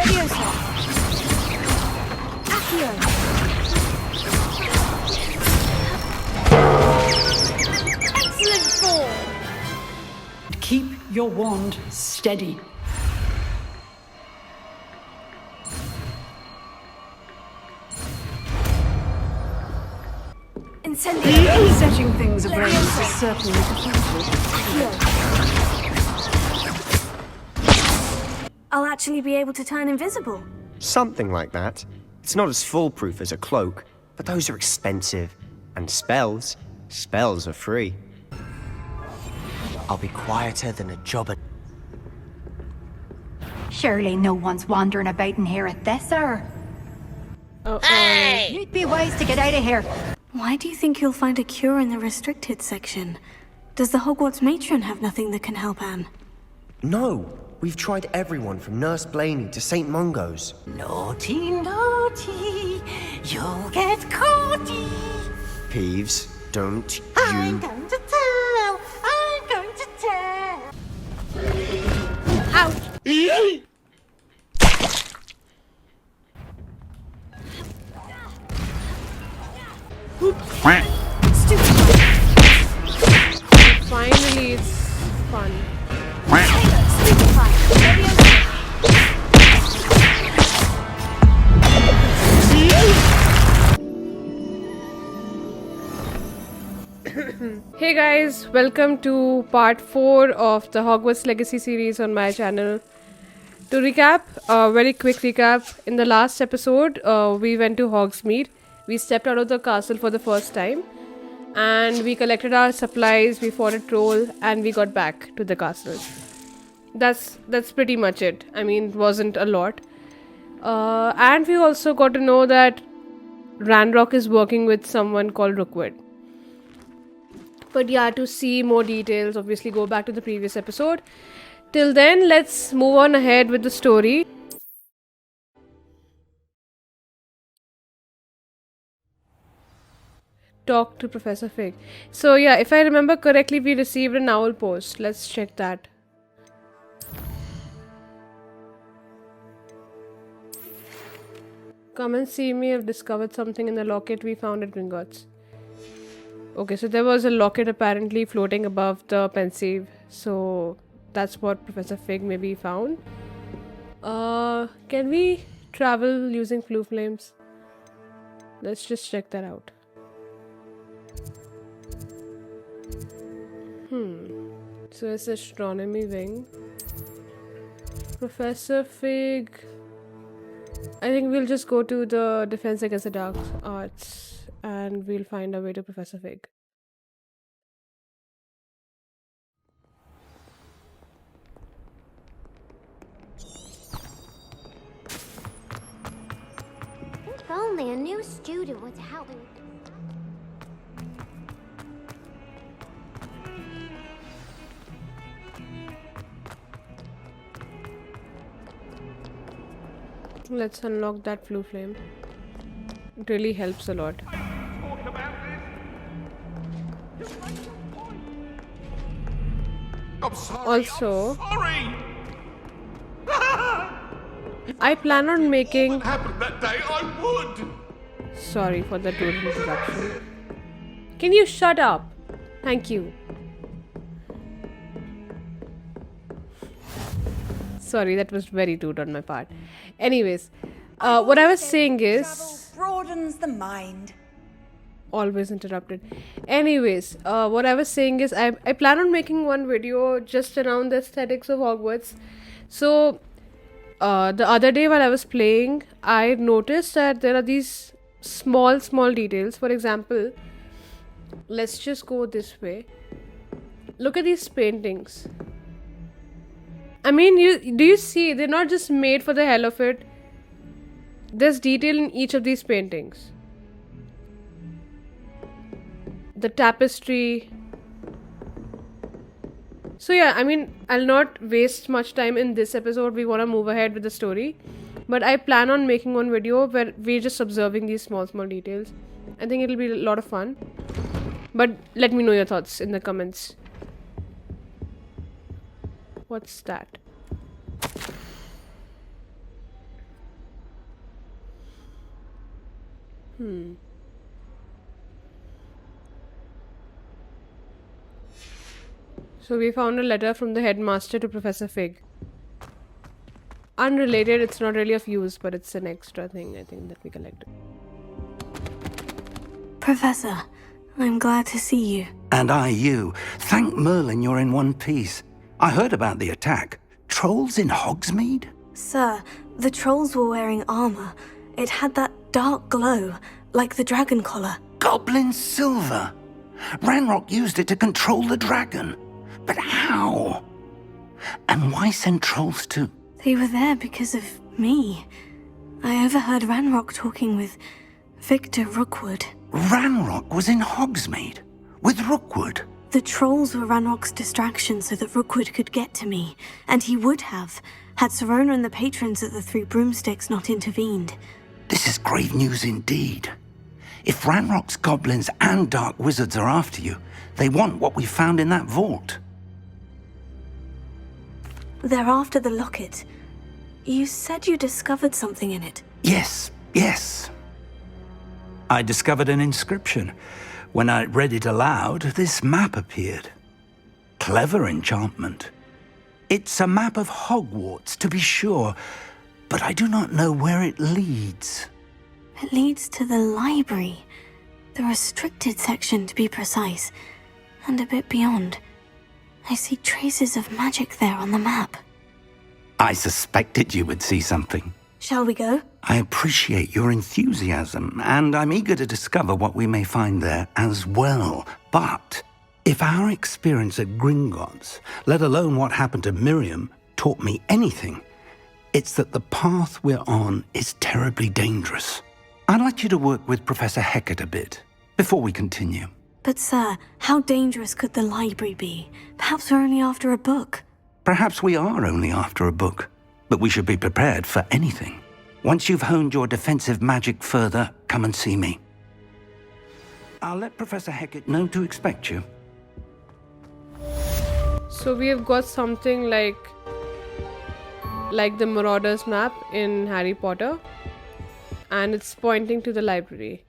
Leviosa! Accio! Excellent form! Keep your wand steady. Incendio! Setting things ablaze Leviosa! is certainly Accio! I'll actually be able to turn invisible. Something like that. It's not as foolproof as a cloak, but those are expensive. And spells are free. I'll be quieter than a jobber. Surely no one's wandering about in here at this hour. Hey! You'd be wise to get out of here. Why do you think you'll find a cure in the restricted section? Does the Hogwarts matron have nothing that can help Anne? No, we've tried everyone from Nurse Blaney to St. Mungo's. Naughty, naughty, you'll get caughty. Peeves, don't I'm you... going to tell, I'm going to tell. Ouch! Finally, it's fun. Hey guys, welcome to part 4 of the Hogwarts Legacy series on my channel. To recap, a very quick recap, in the last episode, we went to Hogsmeade. We stepped out of the castle for the first time and we collected our supplies, we fought a troll and we got back to the castle. That's pretty much it. I mean, it wasn't a lot. And we also got to know that Ranrock is working with someone called Rookwood. But yeah, to see more details, obviously go back to the previous episode. Till then, let's move on ahead with the story. Talk to Professor Fig. So yeah, if I remember correctly, we received an owl post. Let's check that. Come and see me. I've discovered something in the locket we found at Gringotts. Okay, so there was a locket apparently floating above the Pensieve. So that's what Professor Fig maybe found. Can we travel using flue flames? Let's just check that out. So it's astronomy wing. Professor Fig. I think we'll just go to the defense against the dark arts and we'll find our way to Professor Fig. If only a new student would help me. Let's unlock that flue flame. It really helps a lot. I'm sorry. Also, I'm sorry. I plan on making... What happened that day? I would. Sorry for the rude interruption. Can you shut up? Thank you. Sorry, that was very rude on my part. Anyways, what I was saying is... Broadens the mind. Always interrupted. Anyways, what I was saying is I plan on making one video just around the aesthetics of Hogwarts. So, the other day while I was playing, I noticed that there are these small details. For example, let's just go this way. Look at these paintings. I mean, do you see? They're not just made for the hell of it. There's detail in each of these paintings. The tapestry. So yeah, I mean, I'll not waste much time in this episode. We want to move ahead with the story. But I plan on making one video where we're just observing these small details. I think it'll be a lot of fun. But let me know your thoughts in the comments. What's that? So we found a letter from the headmaster to Professor Fig. Unrelated, it's not really of use, but it's an extra thing I think that we collected. Professor, I'm glad to see you. And I you. Thank Merlin you're in one piece. I heard about the attack. Trolls in Hogsmeade? Sir, the trolls were wearing armor. It had that dark glow, like the dragon collar. Goblin silver. Ranrock used it to control the dragon. But how? And why send trolls to... They were there because of me. I overheard Ranrock talking with Victor Rookwood. Ranrock was in Hogsmeade? With Rookwood? The trolls were Ranrock's distraction so that Rookwood could get to me, and he would have, had Serona and the patrons at the Three Broomsticks not intervened. This is grave news indeed. If Ranrock's goblins and dark wizards are after you, they want what we found in that vault. They're after the locket. You said you discovered something in it. Yes. I discovered an inscription. When I read it aloud, this map appeared. Clever enchantment. It's a map of Hogwarts, to be sure, but I do not know where it leads. It leads to the library. The restricted section, to be precise. And a bit beyond. I see traces of magic there on the map. I suspected you would see something. Shall we go? I appreciate your enthusiasm, and I'm eager to discover what we may find there as well. But if our experience at Gringotts, let alone what happened to Miriam, taught me anything, it's that the path we're on is terribly dangerous. I'd like you to work with Professor Hecat a bit, before we continue. But sir, how dangerous could the library be? Perhaps we're only after a book. Perhaps we are only after a book, but we should be prepared for anything. Once you've honed your defensive magic further, come and see me. I'll let Professor Hecat know to expect you. So we have got something like the Marauders map in Harry Potter, and it's pointing to the library.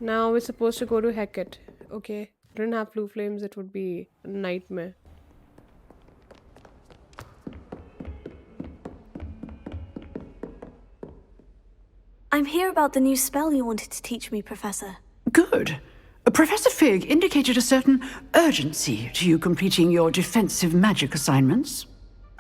Now we're supposed to go to Hecat. Okay, didn't have blue flames, it would be a nightmare. I'm here about the new spell you wanted to teach me, Professor. Good. Professor Fig indicated a certain urgency to you completing your defensive magic assignments.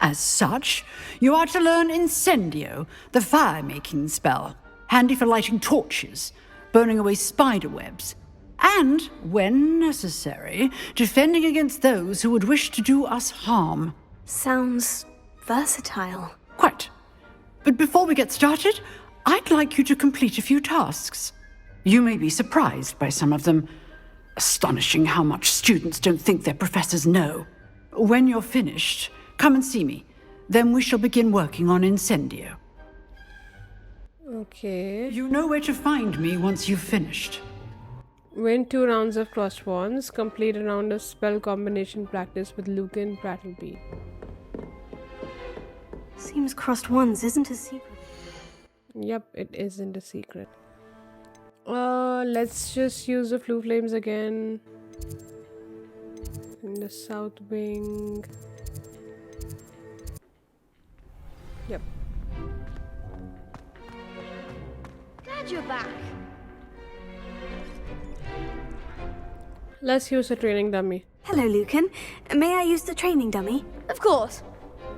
As such, you are to learn Incendio, the fire-making spell, handy for lighting torches, burning away spider webs, and, when necessary, defending against those who would wish to do us harm. Sounds versatile. Quite. But before we get started, I'd like you to complete a few tasks. You may be surprised by some of them. Astonishing how much students don't think their professors know. When you're finished, come and see me. Then we shall begin working on Incendio. Okay. You know where to find me once you've finished. Win 2 rounds of crossed wands. Complete a round of spell combination practice with Lucan Prattleby. Seems crossed wands isn't a secret. Yep, it isn't a secret. Let's just use the Flue Flames again. In the south wing. Yep. Glad you're back. Let's use a training dummy. Hello, Lucan. May I use the training dummy? Of course.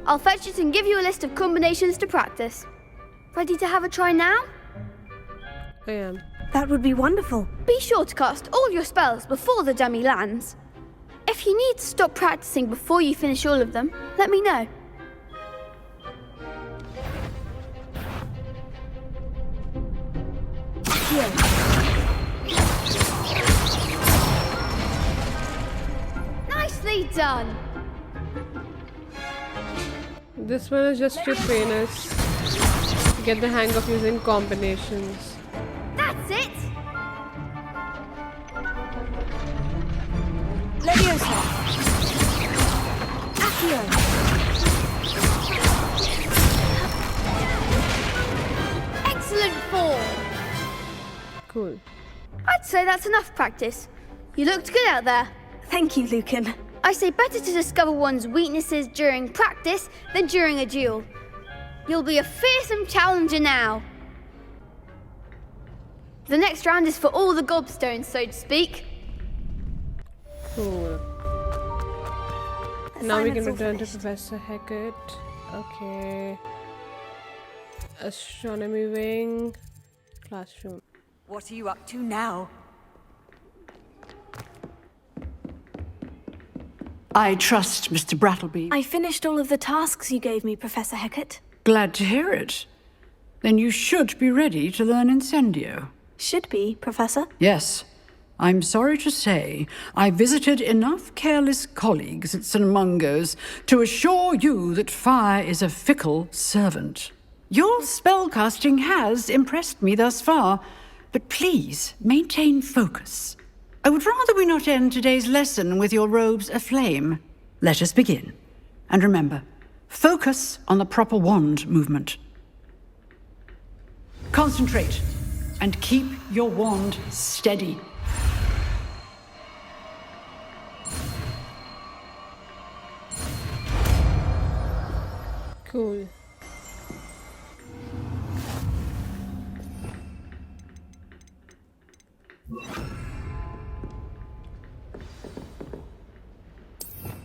I'll fetch it and give you a list of combinations to practice. Ready to have a try now? I am. That would be wonderful. Be sure to cast all your spells before the dummy lands. If you need to stop practicing before you finish all of them, let me know. Here. Nicely done. This one is just to train us to get the hang of using combinations. That's it. Leviosa. Accio. Excellent form. So that's enough practice. You looked good out there. Thank you, Lucan. I say better to discover one's weaknesses during practice than during a duel. You'll be a fearsome challenger now. The next round is for all the gobstones, so to speak. Cool. Now we can Assignments all return to finished. Professor Hecat. Okay. Astronomy wing. Classroom. What are you up to now? I trust Mr. Brattleby. I finished all of the tasks you gave me, Professor Hecat. Glad to hear it. Then you should be ready to learn Incendio. Should be, Professor. Yes. I'm sorry to say, I visited enough careless colleagues at St. Mungo's to assure you that fire is a fickle servant. Your spellcasting has impressed me thus far, but please maintain focus. I would rather we not end today's lesson with your robes aflame. Let us begin. And remember, focus on the proper wand movement. Concentrate and keep your wand steady. Cool.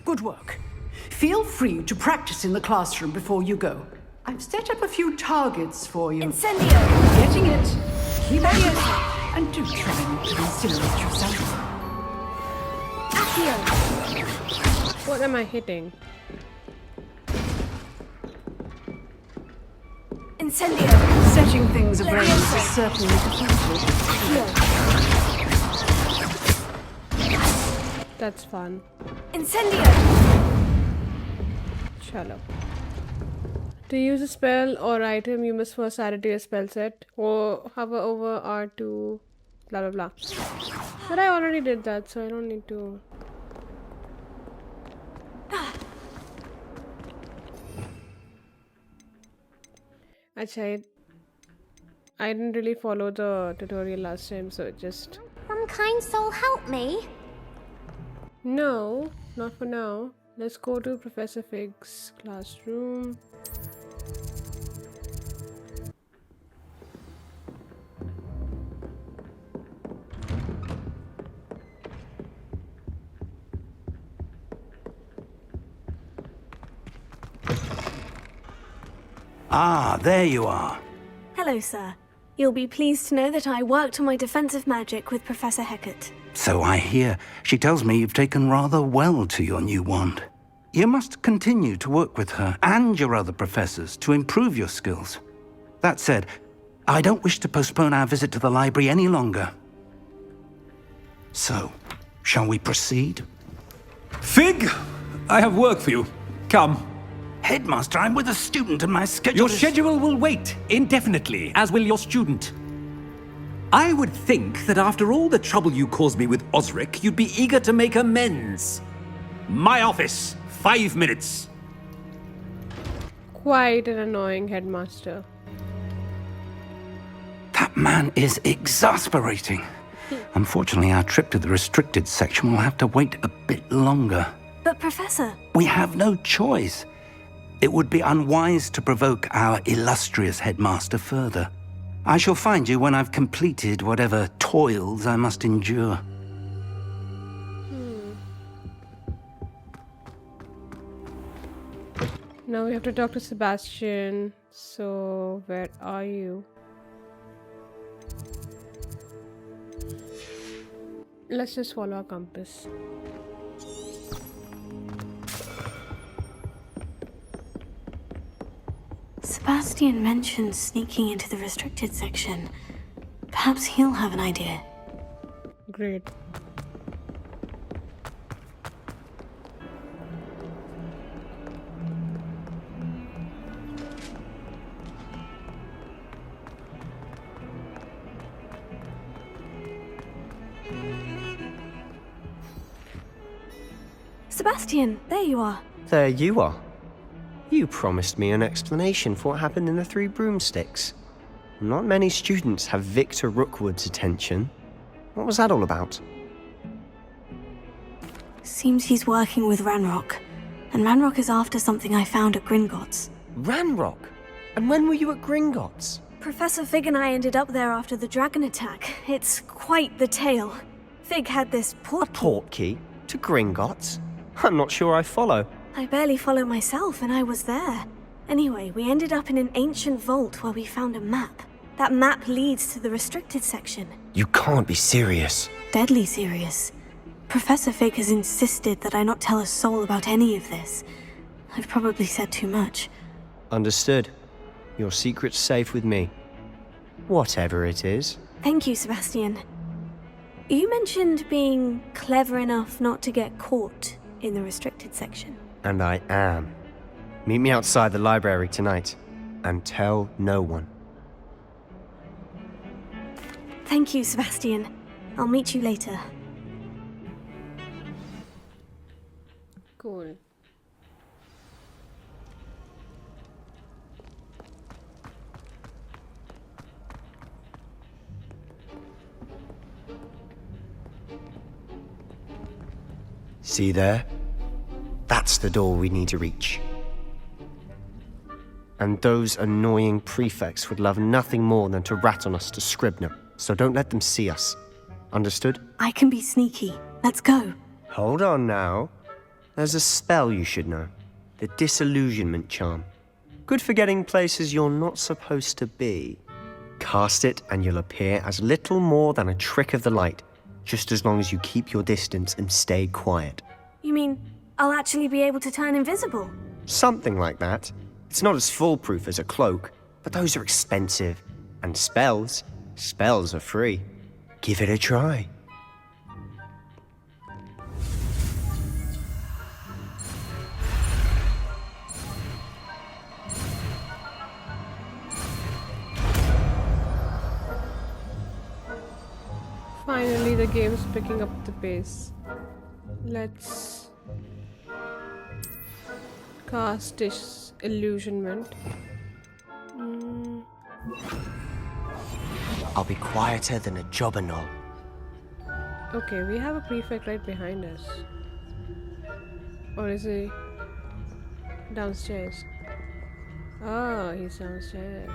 Good work. Feel free to practice in the classroom before you go. I've set up a few targets for you. Incendio! Getting it. Keep it. And do try not to incinerate yourself. Accio! What am I hitting? Incendio! Setting things ablaze is certainly defensive. That's fun. Incendio! Chalo. To use a spell or item, you must first add it to your spell set or hover over R2, blah blah blah. But I already did that, so I don't need to. Actually, I didn't really follow the tutorial last time, so it just. Some kind soul help me. No, not for now. Let's go to Professor Fig's classroom. Ah, there you are. Hello, sir. You'll be pleased to know that I worked on my defensive magic with Professor Hecat. So I hear. She tells me you've taken rather well to your new wand. You must continue to work with her and your other professors to improve your skills. That said, I don't wish to postpone our visit to the library any longer. So, shall we proceed? Fig! I have work for you. Come. Headmaster, I'm with a student and my schedule Your is... schedule will wait indefinitely, as will your student. I would think that after all the trouble you caused me with Osric, you'd be eager to make amends. My office, 5 minutes. Quite an annoying headmaster. That man is exasperating. Unfortunately, our trip to the restricted section will have to wait a bit longer. But, Professor... We have no choice. It would be unwise to provoke our illustrious headmaster further. I shall find you when I've completed whatever toils I must endure. Now we have to talk to Sebastian. So, where are you? Let's just follow our compass. Sebastian mentioned sneaking into the restricted section. Perhaps he'll have an idea. Great. Sebastian, there you are. There you are. You promised me an explanation for what happened in the Three Broomsticks. Not many students have Victor Rookwood's attention. What was that all about? Seems he's working with Ranrock. And Ranrock is after something I found at Gringotts. Ranrock? And when were you at Gringotts? Professor Fig and I ended up there after the dragon attack. It's quite the tale. Fig had this A portkey? To Gringotts? I'm not sure I follow. I barely follow myself, and I was there. Anyway, we ended up in an ancient vault where we found a map. That map leads to the restricted section. You can't be serious. Deadly serious. Professor Fig has insisted that I not tell a soul about any of this. I've probably said too much. Understood. Your secret's safe with me. Whatever it is. Thank you, Sebastian. You mentioned being clever enough not to get caught in the restricted section. And I am. Meet me outside the library tonight. And tell no one. Thank you, Sebastian. I'll meet you later. Cool. See there? That's the door we need to reach. And those annoying prefects would love nothing more than to rat on us to Scribner, so don't let them see us. Understood? I can be sneaky. Let's go. Hold on now. There's a spell you should know. The Disillusionment charm. Good for getting places you're not supposed to be. Cast it and you'll appear as little more than a trick of the light, just as long as you keep your distance and stay quiet. You mean I'll actually be able to turn invisible? Something like that. It's not as foolproof as a cloak, but those are expensive. And spells are free. Give it a try. Finally, the game's picking up the pace. Let's cast Disillusionment. I'll be quieter than a jobberknoll. Okay, we have a prefect right behind us. Or is he downstairs? Oh, he's downstairs.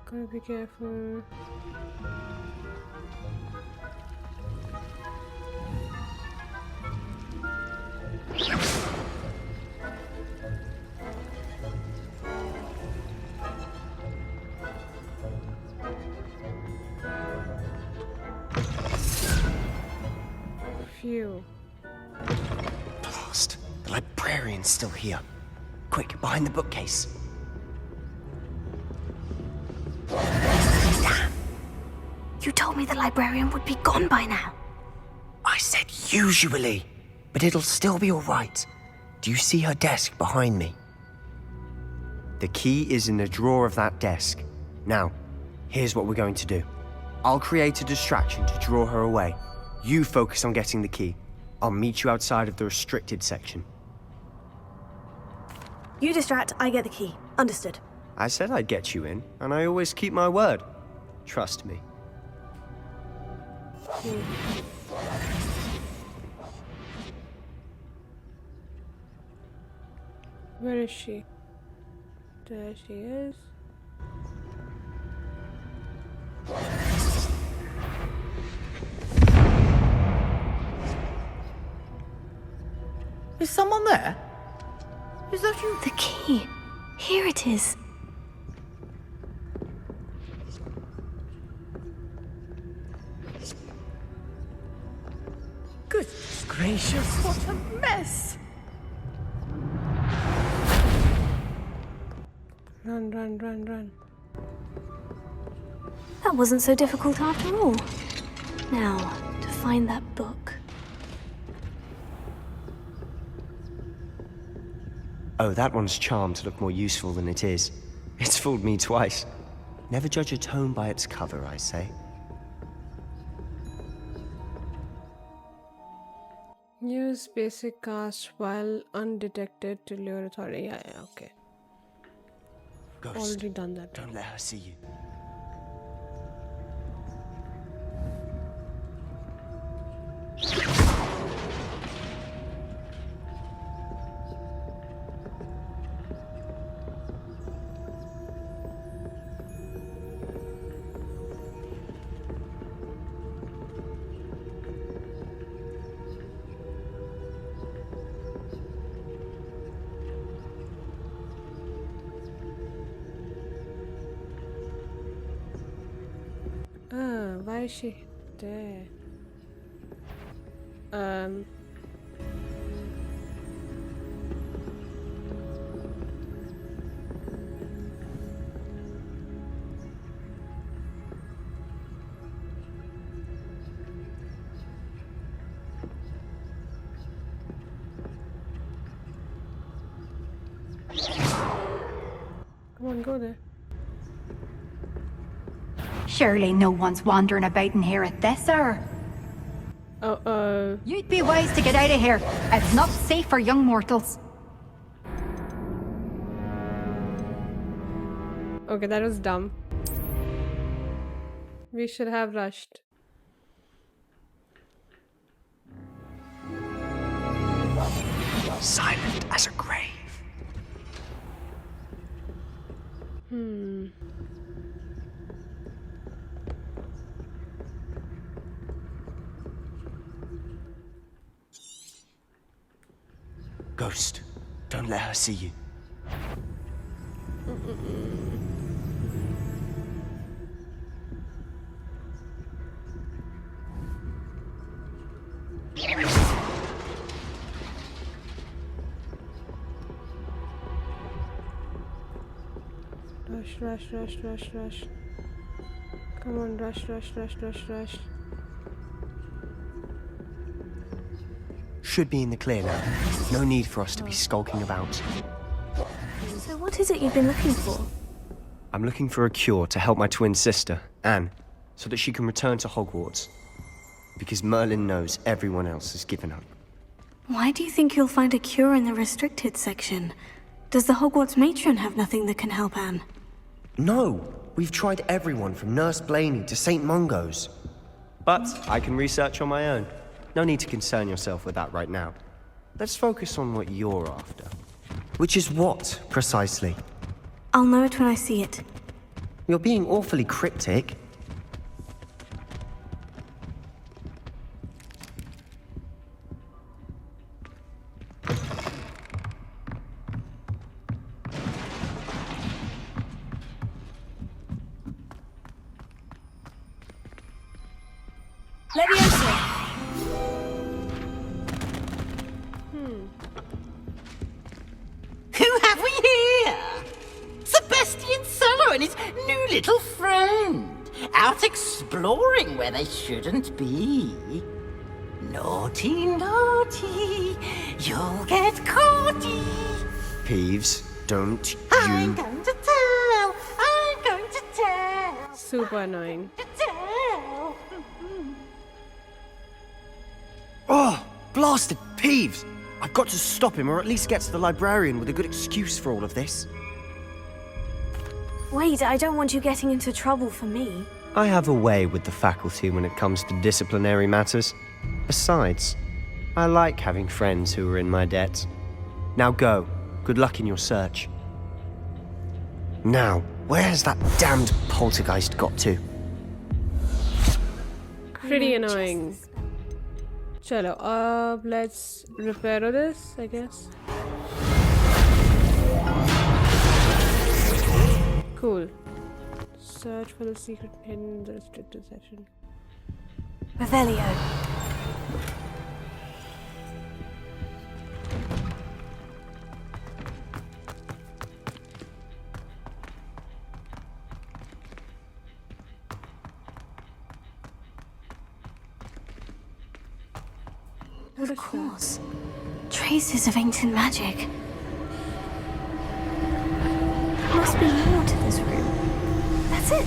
Gotta be careful. Phew. Blast. The librarian's still here. Quick, behind the bookcase. You told me the librarian would be gone by now. I said usually, but it'll still be all right. Do you see her desk behind me? The key is in the drawer of that desk. Now, here's what we're going to do. I'll create a distraction to draw her away. You focus on getting the key. I'll meet you outside of the restricted section. You distract, I get the key. Understood. I said I'd get you in, and I always keep my word. Trust me. Where is she? There she is. Is someone there? Is that you? The key. Here it is. Goodness gracious, what a mess! Run, run, run, run. That wasn't so difficult after all. Now, to find that book. Oh, that one's charmed to look more useful than it is. It's fooled me twice. Never judge a tome by its cover, I say. Use basic cast while undetected to lure authority. Yeah, okay. Ghost, Already done that. don't let her see you. Why is she there? Come on, go there. Surely no one's wandering about in here at this hour. You'd be wise to get out of here. It's not safe for young mortals. Okay, that was dumb. We should have rushed. Silent as a grave. Ghost, don't let her see you. Rush. Come on, rush. Should be in the clear now. No need for us to be skulking about. So what is it you've been looking for? I'm looking for a cure to help my twin sister, Anne, so that she can return to Hogwarts. Because Merlin knows everyone else has given up. Why do you think you'll find a cure in the restricted section? Does the Hogwarts matron have nothing that can help Anne? No! We've tried everyone from Nurse Blaney to St. Mungo's. But I can research on my own. No need to concern yourself with that right now. Let's focus on what you're after. Which is what, precisely? I'll know it when I see it. You're being awfully cryptic. Who have we here? Sebastian Sallow and his new little friend. Out exploring where they shouldn't be. Naughty, you'll get caughty. Peeves, don't you... I'm going to tell. Super annoying. Oh, blasted Peeves! I've got to stop him, or at least get to the Librarian with a good excuse for all of this. Wait, I don't want you getting into trouble for me. I have a way with the faculty when it comes to disciplinary matters. Besides, I like having friends who are in my debt. Now go. Good luck in your search. Now, where has that damned poltergeist got to? Pretty annoying. Chalo, let's repair this, I guess. Cool. Search for the secret hidden in the restricted section. Revelio. Of course. Traces of ancient magic. Must be more to this room. That's it.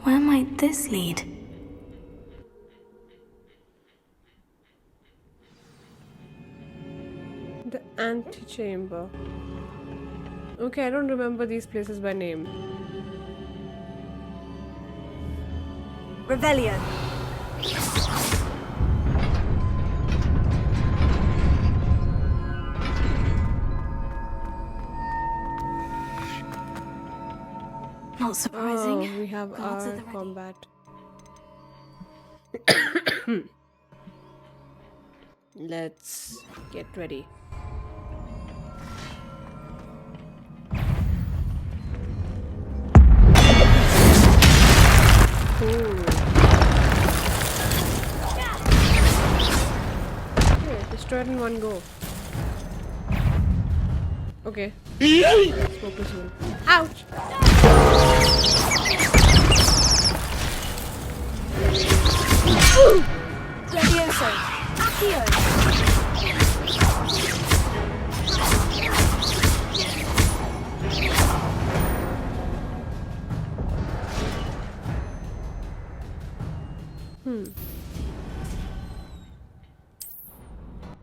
Where might this lead? The antechamber. Okay, I don't remember these places by name. Revelio. Not surprising. Oh, we have Guards our at the ready. combat. Let's get ready. Ooh. Okay, destroyed in one go. Okay. Let's focus soon. Ouch! Levioso. Accio.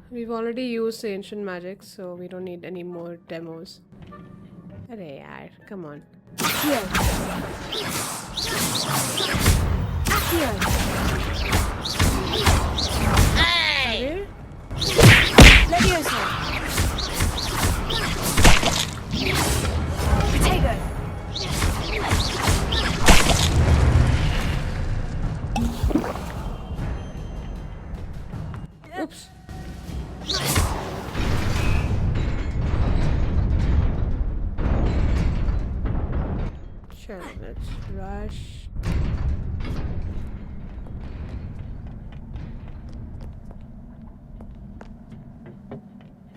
We've already used ancient magic, so we don't need any more demos. Arey yaar, come on. Accio. Accio. Hey! Levioso. Protego. Oops. Sure, let's rush.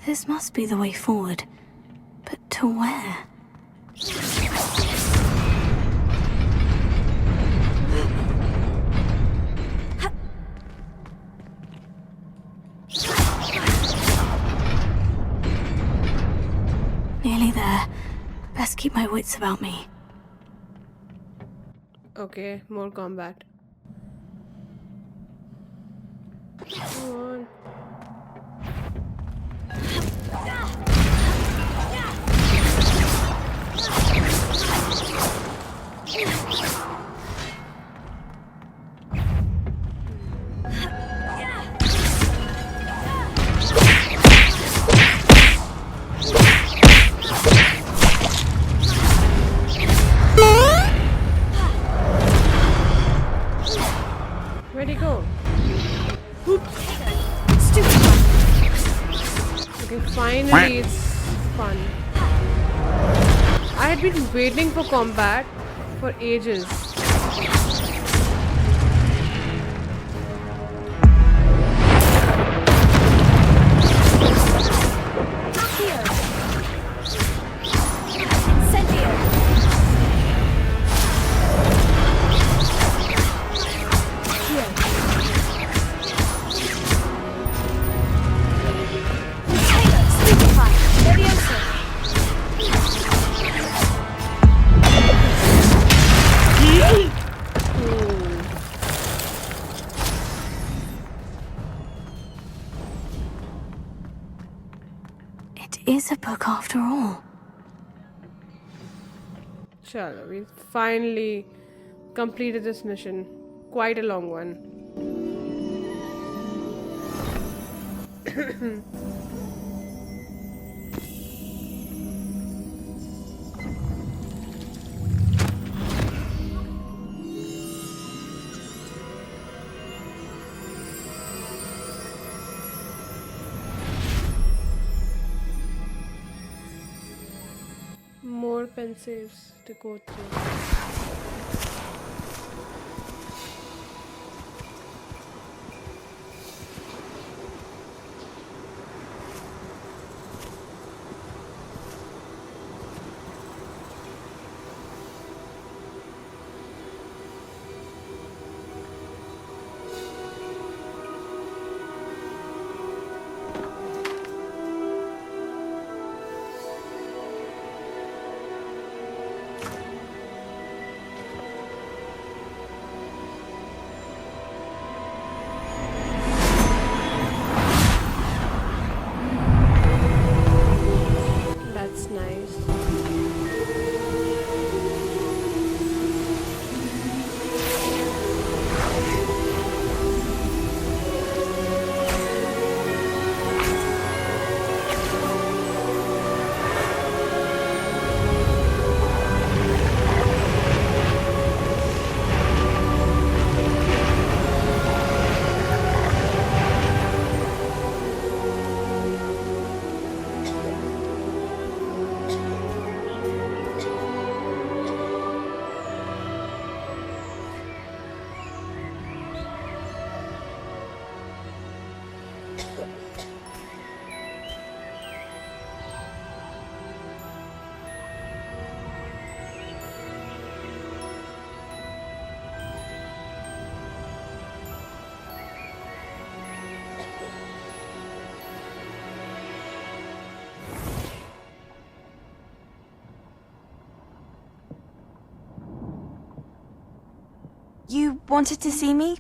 This must be the way forward. But to where? Nearly there. Best keep my wits about me. Okay, more combat. Come on. Where'd he go? Okay, finally it's fun. I had been waiting for combat for ages. Is a book after all. Chalo, we finally completed this mission. Quite a long one. More Pensieves to go through. You wanted to see me?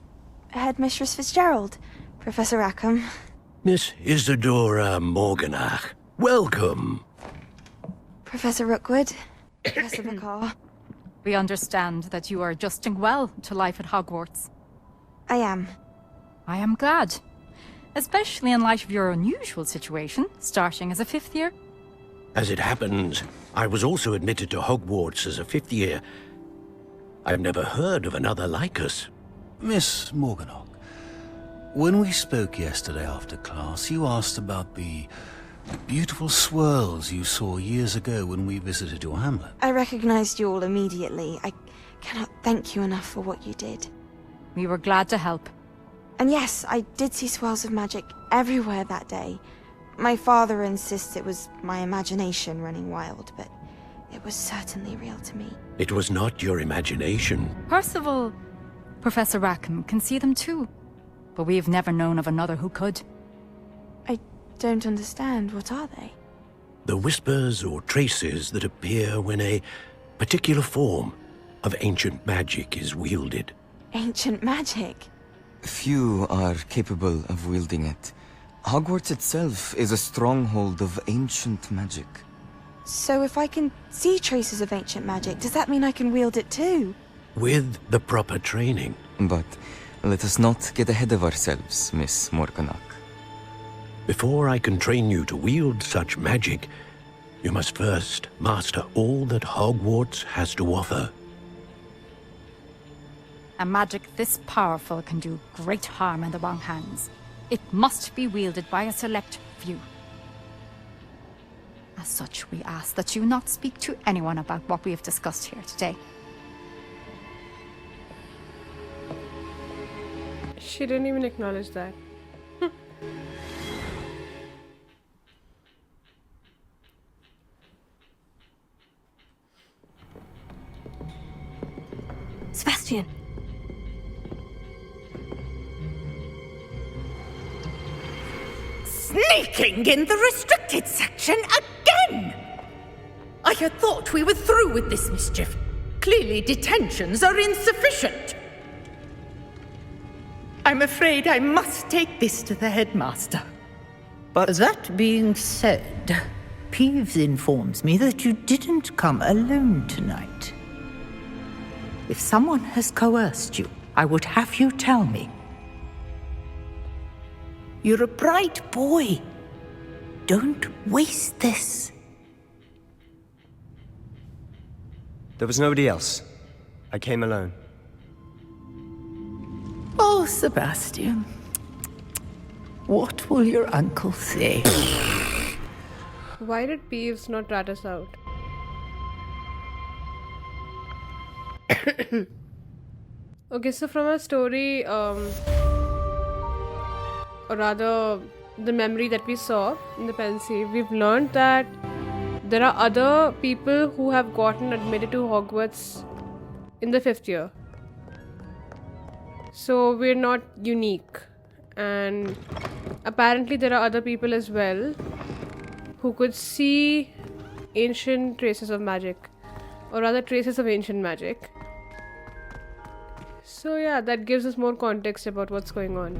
Headmistress Fitzgerald, Professor Rackham. Miss Isadora Morganach, welcome. Professor Rookwood, Professor Bakar. We understand that you are adjusting well to life at Hogwarts. I am. I am glad. Especially in light of your unusual situation, starting as a 5th year. As it happens, I was also admitted to Hogwarts as a 5th year. I've never heard of another like us. Miss Morganach, when we spoke yesterday after class, you asked about the beautiful swirls you saw years ago when we visited your hamlet. I recognized you all immediately. I cannot thank you enough for what you did. We were glad to help. And yes, I did see swirls of magic everywhere that day. My father insists it was my imagination running wild, but it was certainly real to me. It was not your imagination. Percival, Professor Rackham can see them too. But we've never known of another who could. I don't understand. What are they? The whispers or traces that appear when a particular form of ancient magic is wielded. Ancient magic? Few are capable of wielding it. Hogwarts itself is a stronghold of ancient magic. So if I can see traces of ancient magic, does that mean I can wield it too? With the proper training. But let us not get ahead of ourselves, Miss Morganach. Before I can train you to wield such magic, you must first master all that Hogwarts has to offer. A magic this powerful can do great harm in the wrong hands. It must be wielded by a select few. As such, we ask that you not speak to anyone about what we have discussed here today. She didn't even acknowledge that. Sebastian. Sneaking in the restricted section again! I had thought we were through with this mischief. Clearly detentions are insufficient. I'm afraid I must take this to the headmaster. But that being said, Peeves informs me that you didn't come alone tonight. If someone has coerced you, I would have you tell me. You're a bright boy. Don't waste this. There was nobody else. I came alone. Oh, Sebastian. What will your uncle say? Why did Peeves not rat us out? Okay, so from our story, or rather the memory that we saw in the Pensieve, we've learned that there are other people who have gotten admitted to Hogwarts in the 5th year. So we're not unique, and apparently there are other people as well who could see ancient traces of magic, or rather traces of ancient magic. So yeah, that gives us more context about what's going on.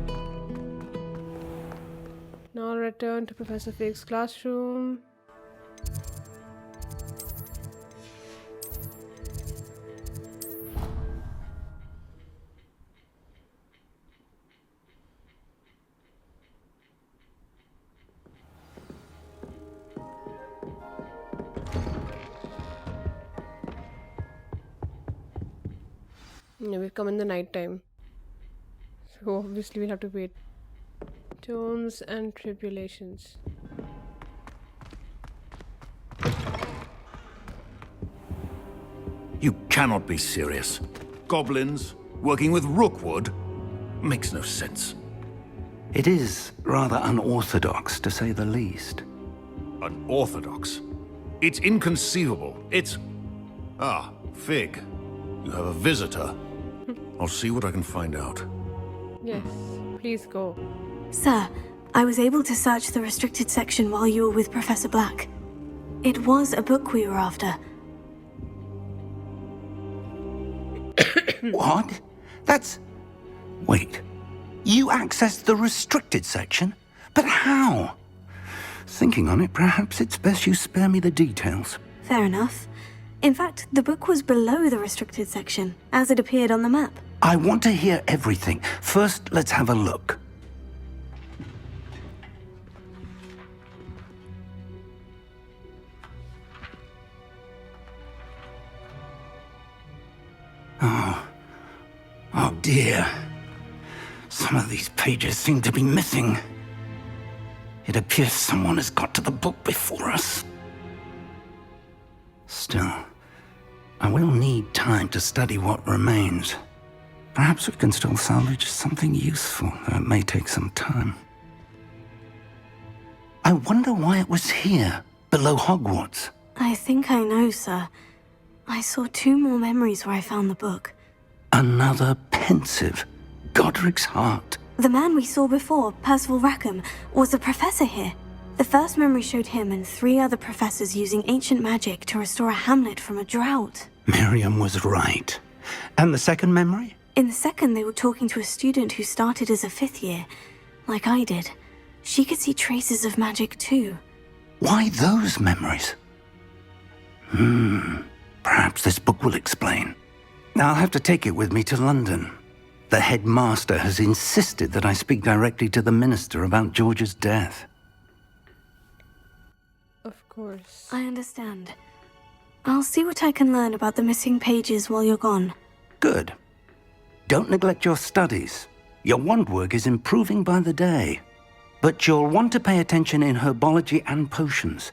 Now return to Professor Fig's classroom. Yeah, we've come in the night time, so obviously we'll have to wait. Tomes and tribulations. You cannot be serious. Goblins working with Rookwood makes no sense. It is rather unorthodox, to say the least. Unorthodox? It's inconceivable. It's... Ah, Fig. You have a visitor. I'll see what I can find out. Yes, please go. Sir, I was able to search the restricted section while you were with Professor Black. It was a book we were after. What? Wait. You accessed the restricted section? But how? Thinking on it, perhaps it's best you spare me the details. Fair enough. In fact, the book was below the restricted section, as it appeared on the map. I want to hear everything. First, let's have a look. Oh dear. Some of these pages seem to be missing. It appears someone has got to the book before us. Still, I will need time to study what remains. Perhaps we can still salvage something useful, though it may take some time. I wonder why it was here, below Hogwarts. I think I know, sir. I saw 2 more memories where I found the book. Another Pensieve. Godric's heart. The man we saw before, Percival Rackham, was a professor here. The first memory showed him and 3 other professors using ancient magic to restore a hamlet from a drought. Miriam was right. And the second memory? In the second, they were talking to a student who started as a 5th year, like I did. She could see traces of magic too. Why those memories? Perhaps this book will explain. I'll have to take it with me to London. The headmaster has insisted that I speak directly to the minister about George's death. Of course. I understand. I'll see what I can learn about the missing pages while you're gone. Good. Don't neglect your studies. Your wand work is improving by the day. But you'll want to pay attention in herbology and potions.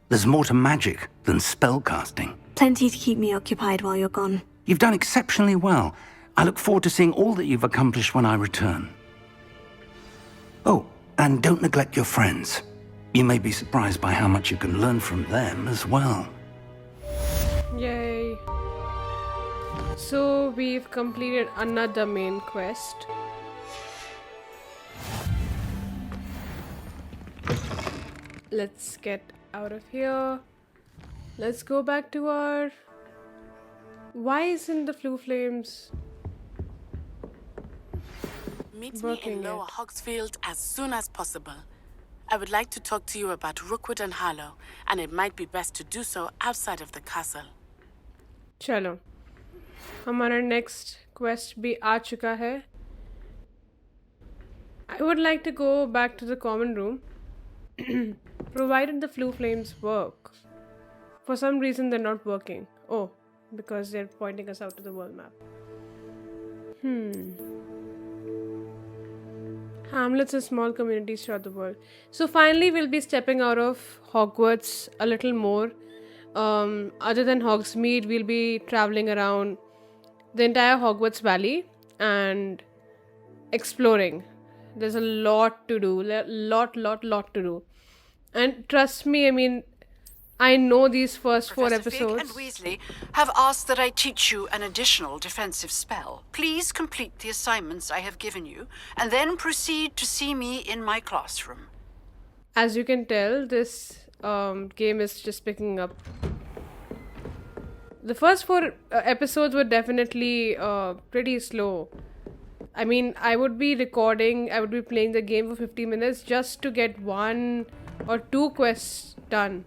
There's more to magic than spellcasting. Plenty to keep me occupied while you're gone. You've done exceptionally well. I look forward to seeing all that you've accomplished when I return. Oh, and don't neglect your friends. You may be surprised by how much you can learn from them as well. Yay. So we've completed another main quest. Let's get out of here. Let's go back to our... Why isn't the Flue Flames Meet me in Lower Hogsfield as soon as possible. I would like to talk to you about Rookwood and Harlow, and it might be best to do so outside of the castle. चलो हमारा next quest भी आ चुका है. I would like to go back to the common room. Provided the Flue Flames work. For some reason they're not working. Oh, because they're pointing us out to the world map. Hamlets are small communities throughout the world. So finally we'll be stepping out of Hogwarts a little more. Other than Hogsmeade, we'll be traveling around the entire Hogwarts Valley and exploring. There's a lot to do. Lot to do. And trust me, I mean, I know these first 4 episodes. Fig and Weasley have asked that I teach you an additional defensive spell. Please complete the assignments I have given you, and then proceed to see me in my classroom. As you can tell, this game is just picking up. The first 4 episodes were definitely pretty slow. I mean, I would be playing the game for 50 minutes just to get 1 or 2 quests done.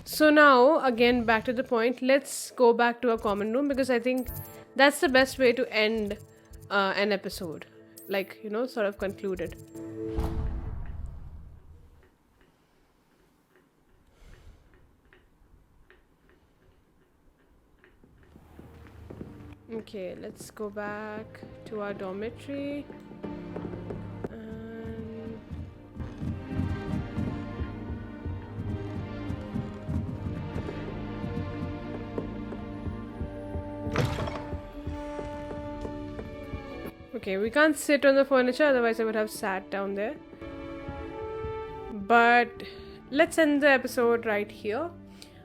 So now, again, back to the point, let's go back to a common room because I think that's the best way to end an episode. Like, you know, sort of conclude it. Okay, let's go back to our dormitory. Okay, we can't sit on the furniture, otherwise I would have sat down there. But let's end the episode right here.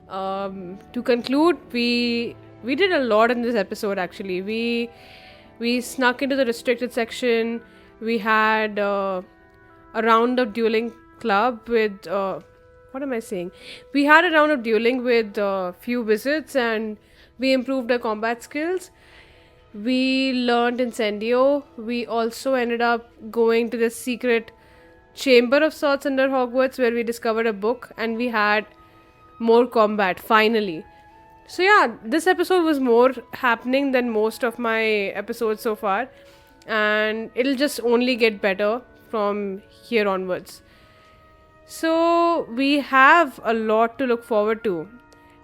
To conclude, we did a lot in this episode actually. We snuck into the restricted section. We had a round of dueling club with what am I saying? We had a round of dueling with a few wizards and we improved our combat skills. we learned Incendio. We also ended up going to this secret chamber of sorts under Hogwarts where we discovered a book and we had more combat finally. So yeah, this episode was more happening than most of my episodes so far, and it'll just only get better from here onwards. So we have a lot to look forward to.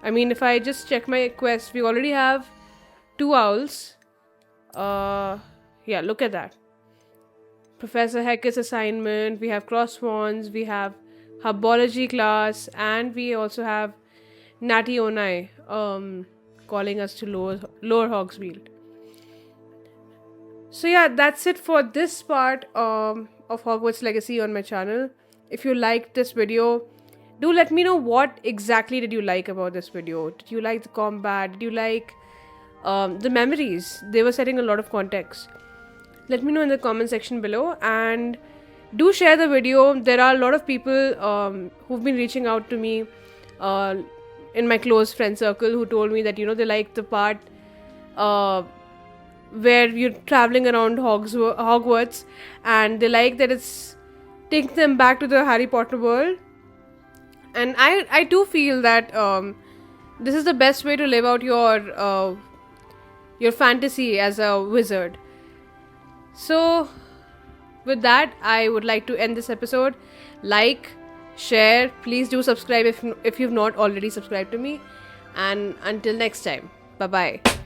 I mean, if I just check my quest, we already have 2 owls. Yeah, look at that. Professor Hecat's assignment, we have crosswands, we have herbology class, and we also have Natty Onai calling us to lower Hogsmeade. So yeah, that's it for this part of Hogwarts Legacy on my channel. If you liked this video, do let me know what exactly did you like about this video. Did you like the combat? Did you like the memories? They were setting a lot of context. Let me know in the comment section below, and do share the video. There are a lot of people who've been reaching out to me in my close friend circle who told me that, you know, they like the part where you're traveling around Hogwarts, and they like that it's taking them back to the Harry Potter world. And I do feel that this is the best way to live out your fantasy as a wizard. So with that, I would like to end this episode. Like, share, please do subscribe if you've not already subscribed to me, and until next time, bye bye.